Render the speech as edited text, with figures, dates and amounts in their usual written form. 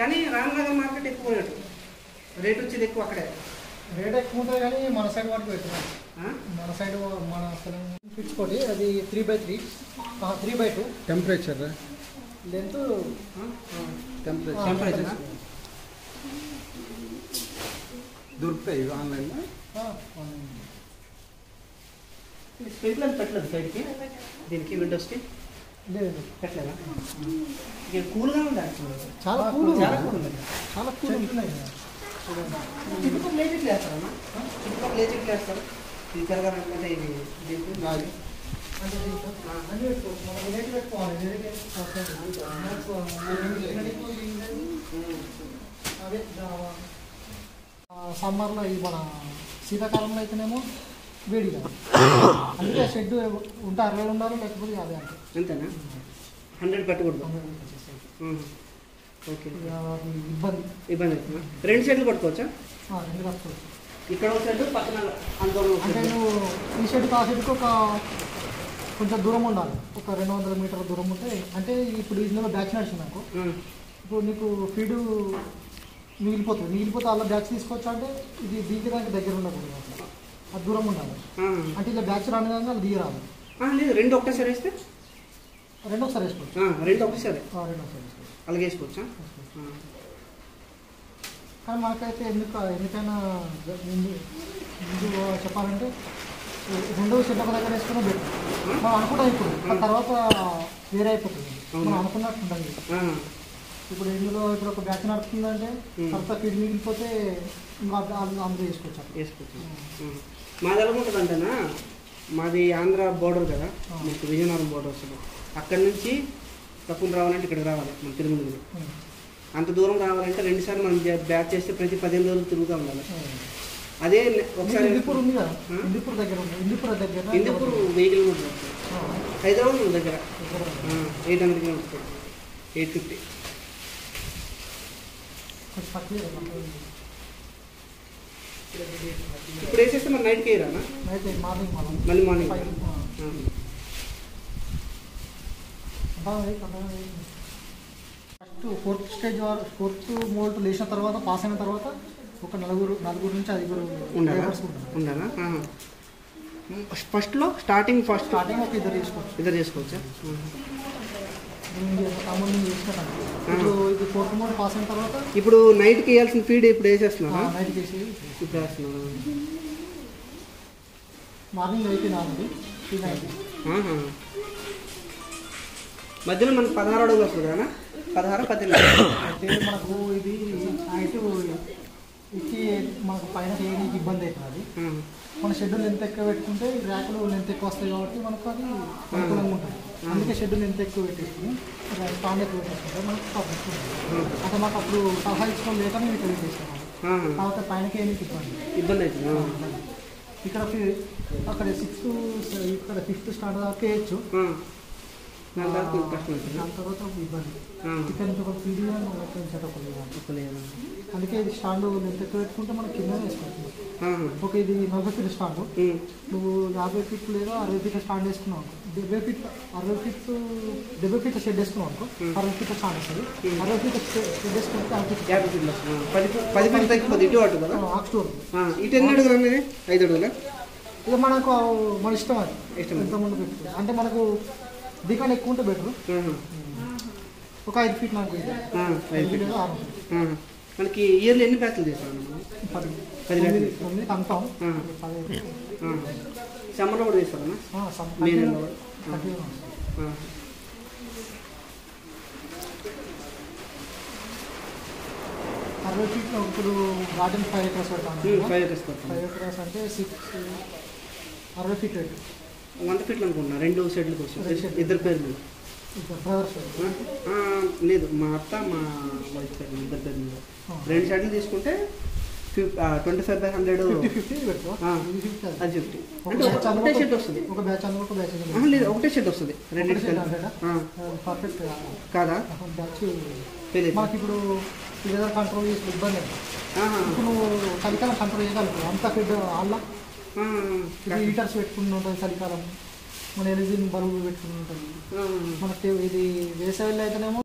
కానీ రామనగర్ మార్కెట్ ఎక్కువ రేట్ వచ్చేది ఎక్కువ అక్కడే. రేట్ ఎక్కువ ఉంటుంది కానీ మన సైడ్ వాటికి పెట్టినాం. మన సైడ్ మన ఫిక్స్ కొట్టి అది 3x3 3x2 temperature length temperature దొరుకుతాయి ఆన్లైన్లో. స్ప్రింక్లర్ పెట్టలేదు సైడ్కి, దీనికి విండోస్కి లేదు పెట్టలేదా? ఇక కూల్గా ఉంది, చాలా కూల్ చాలా కూల్ ఉంది. చాలా కూల్ ఉంటున్నాయి. చుట్టుపక్కల లేచిట్లు వేస్తారమ్మా, చుట్టుపక్కల లేచిట్లు వేస్తారు. ఇది తిరగాలంటే ఇది దీనికి గాలి అంటే అన్నీ పెట్టుకోవచ్చు. మనం రేట్ పెట్టుకోవాలి. అదే సమ్మర్లో ఈ మన శీతాకాలంలో అయితేనేమో వేడి కాదు, అందుకే షెడ్ ఉంటే 60 ఉండాలి, లేకపోతే అదే అంటే అంతేనా? 100 పెట్టకూడదు. ఓకే, ఇబ్బంది అవుతుందా? 2 షెడ్లు పట్టుకోవచ్చా? 2 కట్టుకోవచ్చు. ఇక్కడ ఒక షెడ్ పక్కన అందులో అంటే నువ్వు ఈ షెడ్కి ఆ షెడ్కి ఒక కొంచెం దూరం ఉండాలి, ఒక 200 మీటర్ల దూరం ఉంటే. అంటే ఇప్పుడు ఇందులో బ్యాచ్ నడిచింది నాకు, ఇప్పుడు నీకు ఫీడు మిగిలిపోతే అలా బ్యాచ్ తీసుకోవచ్చు. అంటే ఇది దిగడానికి దగ్గర ఉండకూడదు, అది దూరం ఉండాలి. అంటే ఇలా బ్యాచ్ రాను అలా దిగరాదు. లేదు, 2 ఒకటేసారి వేస్తే 2 ఒకసారి వేసుకోవచ్చు. 2 ఒకటేసారి 2 ఒకసారి వేసుకోవచ్చు, అలాగే వేసుకోవచ్చా? కానీ మనకైతే ఎందుకైనా ముందు చెప్పాలంటే 2వ షెడ్ ఒక దగ్గర వేసుకున్నా బెటర్. మనం అనుకుంటాం ఇప్పుడు, ఆ తర్వాత వేరే అయిపోతుంది, మనం అనుకున్నట్టు ఉంటుంది. ఇప్పుడు ఇందులో ఇప్పుడు ఒక బ్యాచ్ నడుతుందంటే తర్వాత ఫీడ్ మిగిలిపోతే ఇంకా అందరూ వేసుకోవచ్చు. మాది ఎలా ఉంటుంది అంటేనా, మాది ఆంధ్ర బోర్డర్ కదా, మీకు విజయనగరం బోర్డర్ వస్తుంది. అక్కడి నుంచి తక్కువ రావాలంటే ఇక్కడికి రావాలి మన తిరుమల. అంత దూరం రావాలంటే 2 సార్లు మనం బ్యాచ్ చేస్తే ప్రతి 15 రోజులు తిరుగుతూ ఉండాలి. అదే ఒకసారి ఇందుపూర్ ఉంది కదా, ఇందుపూర్ దగ్గర వెహికల్ కూడా హైదరాబాద్ దగ్గర 800 కిలోమీటర్స్, 850. ఇప్పుడు వేసేస్తే మరి నైట్కి వేయరానా? మళ్ళీ morning first 4th stage 4th moult లేచిన తర్వాత పాస్ అయిన తర్వాత ఒక 4 నుంచి 5 ఉండాలా? ఫస్ట్లో స్టార్టింగ్ ఒక ఇద్దరు చేసుకోవచ్చా? ఇది 4th మోల్ట్ పాస్ అయిన తర్వాత ఇప్పుడు నైట్కి వేయాల్సిన ఫీడ్ ఇప్పుడు వేసేస్తున్నా? నైట్కి వేసి ఇప్పుడు వేస్తున్నా. మార్నింగ్ 8 మధ్యలో మనకు 16 అడుగులు వస్తుంది కదా, 16 18. అయితే మనకు ఇది హైట్ ఇచ్చి మనకు పైన చేయడానికి ఇబ్బంది అవుతుంది. మన షెడ్యూల్ ఎంత ఎక్కువ పెట్టుకుంటే ర్యాకులు ఎంత ఎక్కువ వస్తాయి కాబట్టి మనకు అది అనుకూలంగా ఉంటుంది. అందుకే షెడ్యూల్ ఎంత ఎక్కువ పెట్టేసుకుని స్టాండ్ ఎక్కువ పెట్టేసుకుంటే మనకు ప్రాబ్లమ్ ఉంటుంది. అంటే మాకు అప్పుడు సలహా ఇచ్చుకోవడం లేక మేము ఇక్కడ పెట్టేసుకున్నాము. తర్వాత పైనకి ఇబ్బంది అవుతుంది. ఇక్కడ అక్కడ 6th ఇక్కడ 5th స్టాండ్ దాకా వేయచ్చు, దాని తర్వాత ఇబ్బంది. ఇక్కడ నుంచి ఒక ఫీడ్ అందుకే ఇది స్టాండ్ ఎంత ఎక్కువ పెట్టుకుంటే మనం కింద వేసుకోవచ్చు. ఒక ఇది 40 ఫీట్ స్టాండ్, నువ్వు 50 ఫీట్ లేదా 60 ఫీట్ స్టాండ్ వేసుకున్నావు, 70 ఫీట్ షెడ్ వేసుకున్నావు అనుకో, 60 ఫీట్ స్టాండ్ వస్తుంది. 60 ఫీట్ షెడ్ వేసుకుంటే 10 ఫీట్ తగ్గిపోతుంది. ఇటు అటు కదా, ఇటు ఎన్ని అడుగులు అనేది 5 అడుగులా? ఇక మనకు మన ఇష్టం, అది ఎంతమంది పెట్టుకోవచ్చు. అంటే మనకు దీనికన్నా ఎక్కువ ఉంటే బెటర్. ఒక 5 ఫీట్ నాకు 5 ఫీట్ 6 ఫీట్. మనకి ఇయర్లీ ఎన్ని బ్యాచ్లు చేస్తాం? 10 బ్యాచ్లు కన్ఫామ్. సమ్మర్లో కూడా చేస్తారన్నా? మే నెలలో 60 ఫీట్లో ఇప్పుడు గార్డెన్ 5 acres పెడతాను. 5 acres అంటే 60 ఫీట్ రేటు 100 ఫీట్లు అనుకుంటున్నా. 2 షెడ్లు కోసం, 2 పేరు మీద. లేదు, మా అత్త మా వైఫ్ పేరు, 2 పేరు మీద. 2 షెడ్లు తీసుకుంటే 25/100 అది 50. అంటే ఒకటే షెడ్ వస్తుంది. లేదు, ఒకటే షెడ్ వస్తుంది. 2 పర్ఫెక్ట్ కాదా? మాకు ఇప్పుడు వెదర్ కంట్రోల్ చేసి ఇబ్బంది. ఇప్పుడు నువ్వు చలికాలం కంట్రోల్ చేయగలుగుతావు అంత ఫీడ్ అలా హీటర్స్ పెట్టుకుని ఉంటుంది. చలికాలం మన ఎల్ఈడి బల్బులు పెట్టుకుని ఉంటుంది. మనకి ఇది వేసవిలో అయితేనేమో